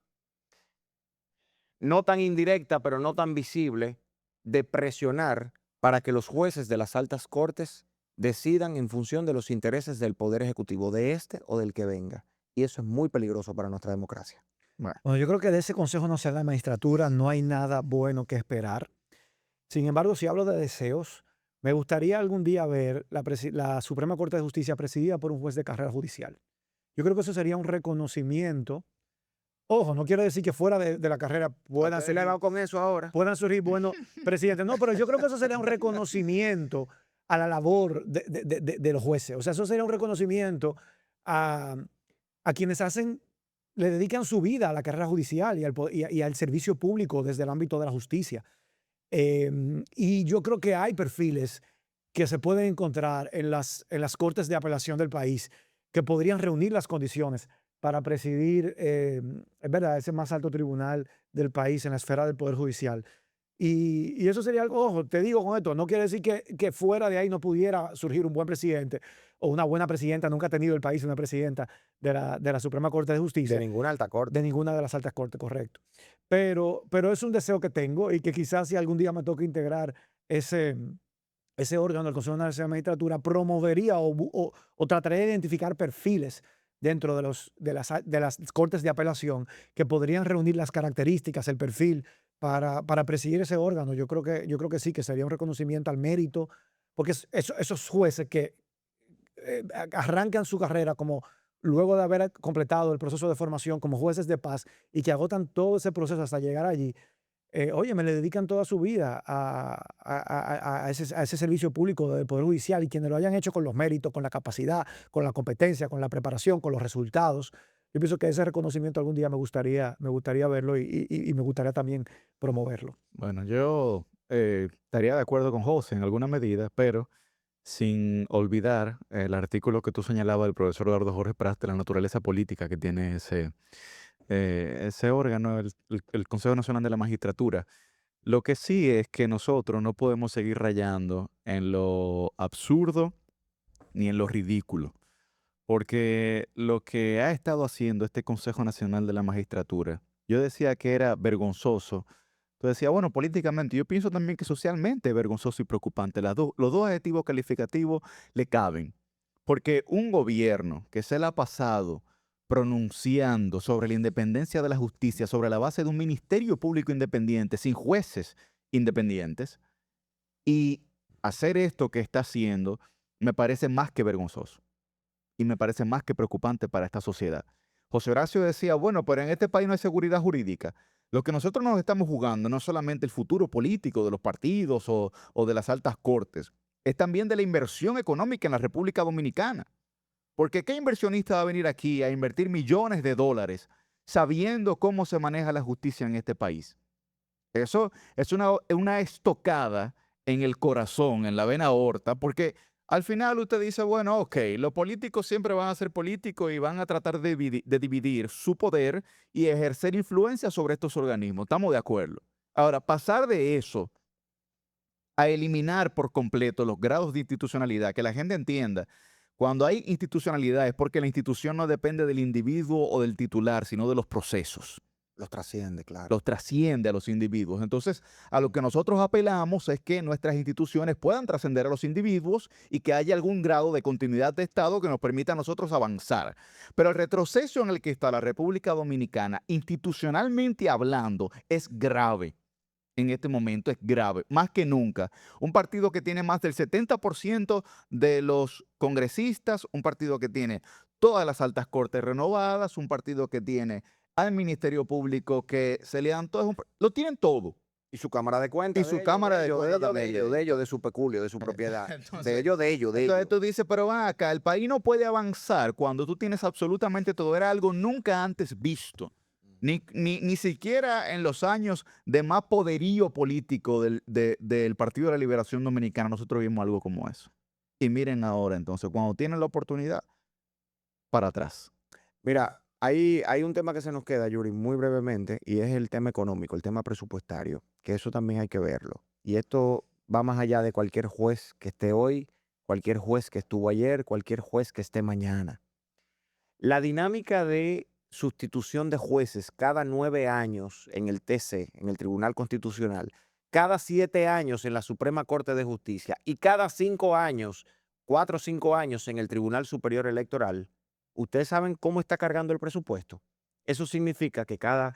no tan indirecta, pero no tan visible, de presionar para que los jueces de las altas cortes decidan en función de los intereses del Poder Ejecutivo, de este o del que venga. Y eso es muy peligroso para nuestra democracia. Bueno, Bueno, yo creo que de ese Consejo Nacional de la Magistratura no hay nada bueno que esperar. Sin embargo, si hablo de deseos, me gustaría algún día ver la Suprema Corte de Justicia presidida por un juez de carrera judicial. Yo creo que eso sería un reconocimiento. Ojo, no quiero decir que fuera de la carrera puedan surgir, Acelerado con eso ahora. buenos presidentes. No, pero yo creo que eso sería un reconocimiento a la labor de los jueces. O sea, eso sería un reconocimiento a, a quienes le dedican su vida a la carrera judicial y al servicio público desde el ámbito de la justicia. Y yo creo que hay perfiles que se pueden encontrar en las cortes de apelación del país que podrían reunir las condiciones para presidir, es verdad, ese más alto tribunal del país en la esfera del Poder Judicial. Y eso sería algo, ojo, te digo con esto, no quiere decir que fuera de ahí no pudiera surgir un buen presidente o una buena presidenta. Nunca ha tenido el país una presidenta de la Suprema Corte de De Justicia, ninguna alta corte. de ninguna de las altas cortes, correcto. Pero es un deseo que tengo y que quizás si algún día me toque integrar ese órgano del Consejo Nacional de la Magistratura, promovería o trataría de identificar perfiles dentro de las cortes de apelación que podrían reunir las características, el perfil para presidir ese órgano. Yo creo que sí, que sería un reconocimiento al mérito, porque esos jueces que arrancan su carrera como luego de haber completado el proceso de formación como jueces de paz y que agotan todo ese proceso hasta llegar allí, oye, me le dedican toda su vida a ese servicio público del Poder Judicial, y quienes lo hayan hecho con los méritos, con la capacidad, con la competencia, con la preparación, con los resultados. Yo pienso que ese reconocimiento algún día me gustaría verlo y me gustaría también promoverlo. bueno, yo estaría de acuerdo con José en alguna medida, pero sin olvidar el artículo que tú señalabas del profesor Eduardo Jorge Pras de la naturaleza política que tiene ese órgano, el Consejo Nacional de la Magistratura. Lo que sí es que nosotros no podemos seguir rayando en lo absurdo ni en lo ridículo, porque lo que ha estado haciendo este Consejo Nacional de la Magistratura, yo decía que era vergonzoso. Entonces decía, bueno, políticamente, yo pienso también que socialmente es vergonzoso y preocupante. Los dos adjetivos calificativos le caben, porque un gobierno que se le ha pasado pronunciando sobre la independencia de la justicia, sobre la base de un ministerio público independiente, sin jueces independientes, y hacer esto que está haciendo, me parece más que vergonzoso y me parece más que preocupante para esta sociedad. José Horacio decía, bueno, pero en este país no hay seguridad jurídica. Lo que nosotros nos estamos jugando no es solamente el futuro político de los partidos o de las altas cortes, es también de la inversión económica en la República Dominicana. Porque ¿qué inversionista va a venir aquí a invertir millones de dólares sabiendo cómo se maneja la justicia en este país? Eso es una estocada en el corazón, en la vena aorta, porque al final usted dice, bueno, ok, los políticos siempre van a ser políticos y van a tratar de dividir su poder y ejercer influencia sobre estos organismos. Estamos de acuerdo. Ahora, pasar de eso a eliminar por completo los grados de institucionalidad, que la gente entienda. Cuando hay institucionalidad es porque la institución no depende del individuo o del titular, sino de los procesos. Los trasciende, claro. Los trasciende a los individuos. Entonces, a lo que nosotros apelamos es que nuestras instituciones puedan trascender a los individuos y que haya algún grado de continuidad de Estado que nos permita a nosotros avanzar. Pero el retroceso en el que está la República Dominicana, institucionalmente hablando, es grave. En este momento es grave, más que nunca. Un partido que tiene más del 70% de los congresistas, un partido que tiene todas las altas cortes renovadas, un partido que tiene al Ministerio Público que se le dan todas, lo tienen todo. Y su cámara de cuentas. Y su cámara de cuentas también. De su peculio, de su propiedad. Entonces, de ellos. Entonces tú dices, pero van acá, el país no puede avanzar cuando tú tienes absolutamente todo. Era algo nunca antes visto. Ni siquiera en los años de más poderío político del Partido de la Liberación Dominicana nosotros vimos algo como eso. Y miren ahora, entonces, cuando tienen la oportunidad, para atrás. Mira, hay un tema que se nos queda, Yuri, muy brevemente, y es el tema económico, el tema presupuestario, que eso también hay que verlo. Y esto va más allá de cualquier juez que esté hoy, cualquier juez que estuvo ayer, cualquier juez que esté mañana. La dinámica de sustitución de jueces cada 9 años en el TC, en el Tribunal Constitucional, cada 7 años en la Suprema Corte de Justicia y cada 5 años, 4 o 5 años en el Tribunal Superior Electoral, ¿ustedes saben cómo está cargando el presupuesto? Eso significa que cada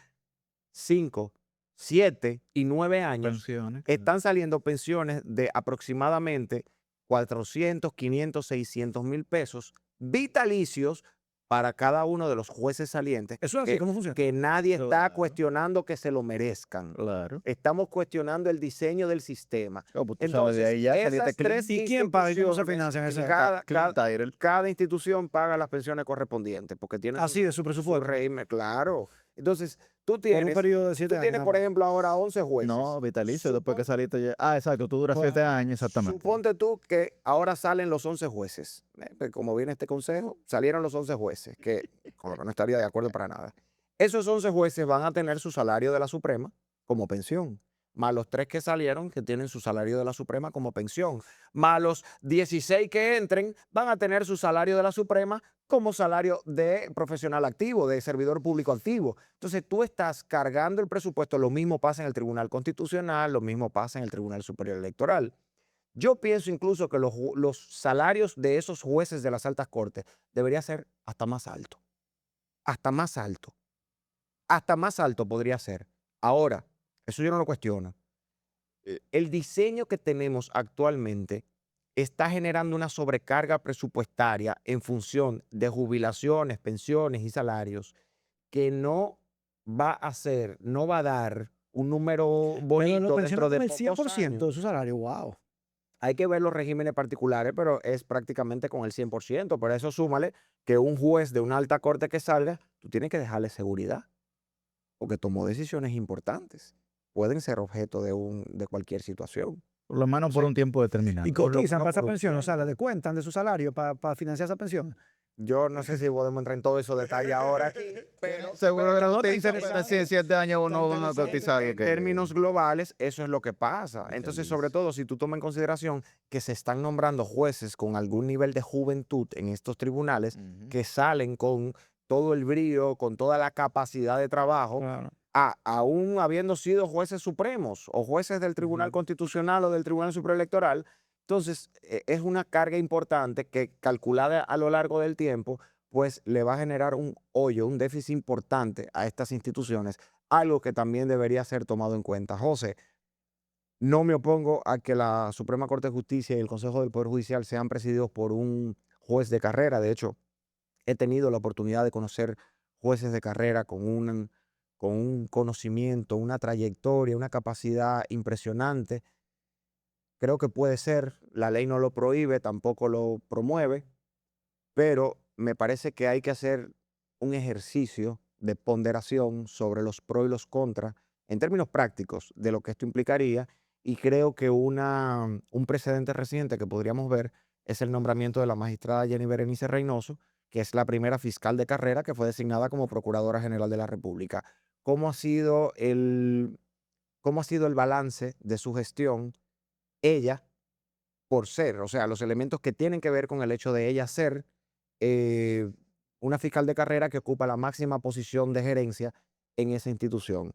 5, 7 y 9 años Pensiones. están saliendo pensiones de aproximadamente 400, 500, 600 mil pesos vitalicios para cada uno de los jueces salientes, Eso es así, ¿cómo funciona? que nadie está Claro. cuestionando que se lo merezcan. Claro. Estamos cuestionando el diseño del sistema. Oh, pues tú sabes, de ahí ya Entonces, saliste esas tres ¿Y quién paga y cómo se instituciones, financian ese? cada institución paga las pensiones correspondientes porque tiene Así de su su presupuesto. régimen, claro. Entonces, tú Por un tienes, periodo de 7 años. por ejemplo, ahora 11 jueces. No, vitalicio, después que Supón- saliste ya. Ah, exacto, tú duras Bueno, 7 años, exactamente. Suponte tú que ahora salen los 11 jueces. Pues como viene este consejo, salieron los 11 jueces, que con lo que no estaría de acuerdo para nada. Esos 11 jueces van a tener su salario de la Suprema como pensión, más los 3 que salieron que tienen su salario de la Suprema como pensión, más los 16 que entren van a tener su salario de la Suprema como salario de profesional activo, de servidor público activo. Entonces tú estás cargando el presupuesto, lo mismo pasa en el Tribunal Constitucional, lo mismo pasa en el Tribunal Superior Electoral. Yo pienso incluso que los salarios de esos jueces de las altas cortes debería ser hasta más alto, hasta más alto, hasta más alto podría ser. Ahora, eso yo no lo cuestiono. El diseño que tenemos actualmente está generando una sobrecarga presupuestaria en función de jubilaciones, pensiones y salarios que no va a ser, no va a dar un número Pero bonito lo dentro pensionan de con el pocos 100% años. de su salario. Wow. Hay que ver los regímenes particulares, pero es prácticamente con el 100%. Por eso súmale que un juez de una alta corte que salga, tú tienes que dejarle seguridad, porque tomó decisiones importantes. Pueden ser objeto de cualquier situación. Por lo menos por un tiempo determinado. Y Por lo cotizan menos para esa por un pensión, o sea, le tiempo. descuentan de su salario para financiar esa pensión. Yo no sé si podemos entrar en todos esos detalles ahora aquí, pero Seguro que pero no no te te interesa. interesa. Si en 7 años uno va a Entonces, cotizar. en términos globales, eso es lo que pasa. Entonces, Entendido. sobre todo, si tú tomas en consideración que se están nombrando jueces con algún nivel de juventud en estos tribunales, que salen con todo el brío, con toda la capacidad de trabajo, Claro. aún habiendo sido jueces supremos o jueces del Tribunal Constitucional o del Tribunal Superior Electoral. Entonces, es una carga importante que calculada a lo largo del tiempo, pues le va a generar un hoyo, un déficit importante a estas instituciones, algo que también debería ser tomado en cuenta. José, no me opongo a que la Suprema Corte de Justicia y el Consejo del Poder Judicial sean presididos por un juez de carrera. De hecho, he tenido la oportunidad de conocer jueces de carrera con un conocimiento, una trayectoria, una capacidad impresionante. Creo que puede ser, la ley no lo prohíbe, tampoco lo promueve, pero me parece que hay que hacer un ejercicio de ponderación sobre los pros y los contras en términos prácticos de lo que esto implicaría, y creo que un precedente reciente que podríamos ver es el nombramiento de la magistrada Jenny Berenice Reynoso, que es la primera fiscal de carrera que fue designada como Procuradora General de la República. ¿Cómo ha sido cómo ha sido el balance de su gestión? Ella, por ser, o sea, los elementos que tienen que ver con el hecho de ella ser eh, una fiscal de carrera que ocupa la máxima posición de gerencia en esa institución.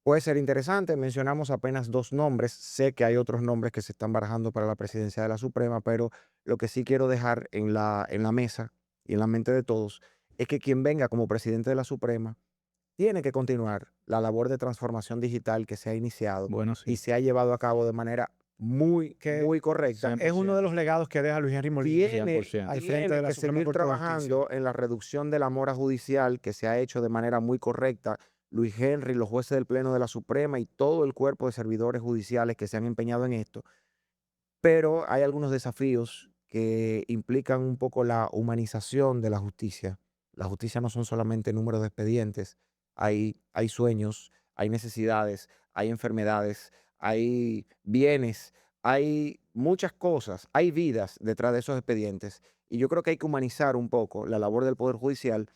Puede ser interesante, mencionamos apenas 2 nombres, sé que hay otros nombres que se están barajando para la presidencia de la Suprema, pero lo que sí quiero dejar en la mesa y en la mente de todos es que quien venga como presidente de la Suprema tiene que continuar la labor de transformación digital que se ha iniciado Bueno, y sí. se ha llevado a cabo de manera muy correcta. Es uno de los legados que deja Luis Henry Molina Tiene, 100%. al frente tiene de la que Suprema seguir Corte de Justicia. trabajando en la reducción de la mora judicial que se ha hecho de manera muy correcta. Luis Henry, los jueces del Pleno de la Suprema y todo el cuerpo de servidores judiciales que se han empeñado en esto. Pero hay algunos desafíos que implican un poco la humanización de la justicia. La justicia no son solamente números de expedientes, hay sueños, hay necesidades, hay enfermedades, hay bienes, hay muchas cosas, hay vidas detrás de esos expedientes. Y yo creo que hay que humanizar un poco la labor del Poder Judicial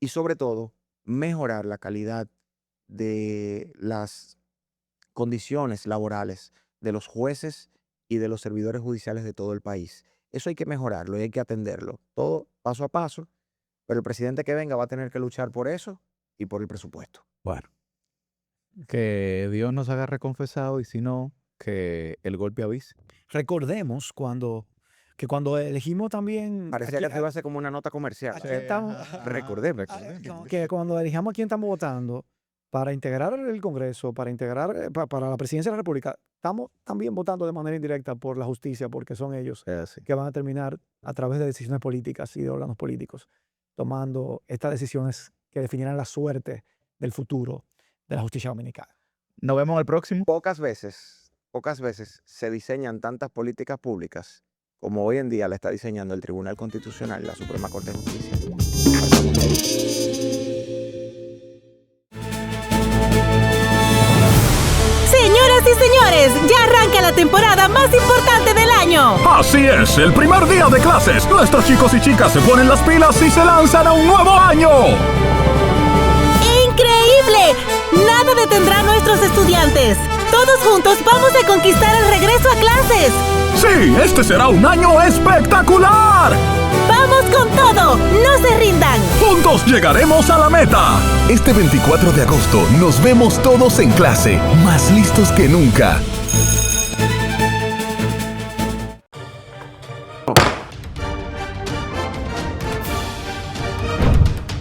y sobre todo mejorar la calidad de las condiciones laborales de los jueces y de los servidores judiciales de todo el país. Eso hay que mejorarlo y hay que atenderlo. Todo paso a paso, pero el presidente que venga va a tener que luchar por eso y por el presupuesto. Bueno, que Dios nos haga reconfesado y si no, que el golpe avise. Recordemos que cuando elegimos también... Parecía aquí- que te iba a hacer como una nota comercial. aquí estamos- Recordemos. que cuando elijamos a quién estamos votando para integrar el Congreso, para integrar para la presidencia de la República, estamos también votando de manera indirecta por la justicia, porque son ellos Es así. que van a terminar a través de decisiones políticas y de órganos políticos, tomando estas decisiones que definirán la suerte del futuro de la justicia dominicana. Nos vemos en el próximo. Pocas veces se diseñan tantas políticas públicas como hoy en día la está diseñando el Tribunal Constitucional y la Suprema Corte de Justicia. Señoras y señores, ya arranca la temporada más importante del año. Así es, el primer día de clases, nuestros chicos y chicas se ponen las pilas y se lanzan a un nuevo año. ¡Increíble! Nada detendrá a nuestros estudiantes. Todos juntos vamos a conquistar el regreso a clases. Sí, este será un año espectacular. ¡Vamos con todo! ¡No se rindan! Juntos llegaremos a la meta. Este 24 de agosto nos vemos todos en clase, más listos que nunca.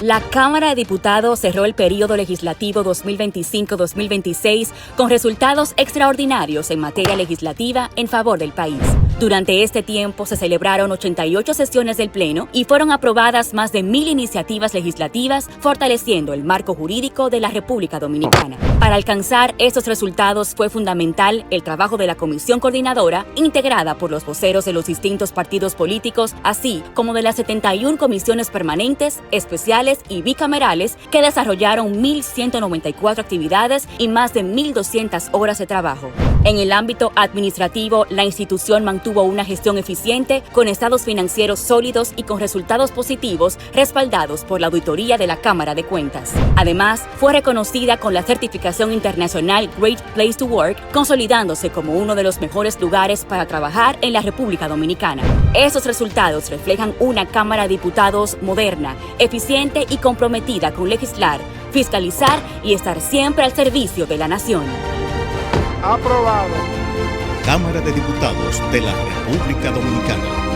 La Cámara de Diputados cerró el período legislativo 2025-2026 con resultados extraordinarios en materia legislativa en favor del país. Durante este tiempo se celebraron 88 sesiones del Pleno y fueron aprobadas más de 1.000 iniciativas legislativas, fortaleciendo el marco jurídico de la República Dominicana. Para alcanzar estos resultados fue fundamental el trabajo de la Comisión Coordinadora, integrada por los voceros de los distintos partidos políticos, así como de las 71 comisiones permanentes, especiales y bicamerales que desarrollaron 1.194 actividades y más de 1.200 horas de trabajo. En el ámbito administrativo, la institución mantuvo una gestión eficiente, con estados financieros sólidos y con resultados positivos respaldados por la auditoría de la Cámara de Cuentas. Además, fue reconocida con la certificación internacional Great Place to Work, consolidándose como uno de los mejores lugares para trabajar en la República Dominicana. Esos resultados reflejan una Cámara de Diputados moderna, eficiente y comprometida con legislar, fiscalizar y estar siempre al servicio de la nación. Aprobado. Cámara de Diputados de la República Dominicana.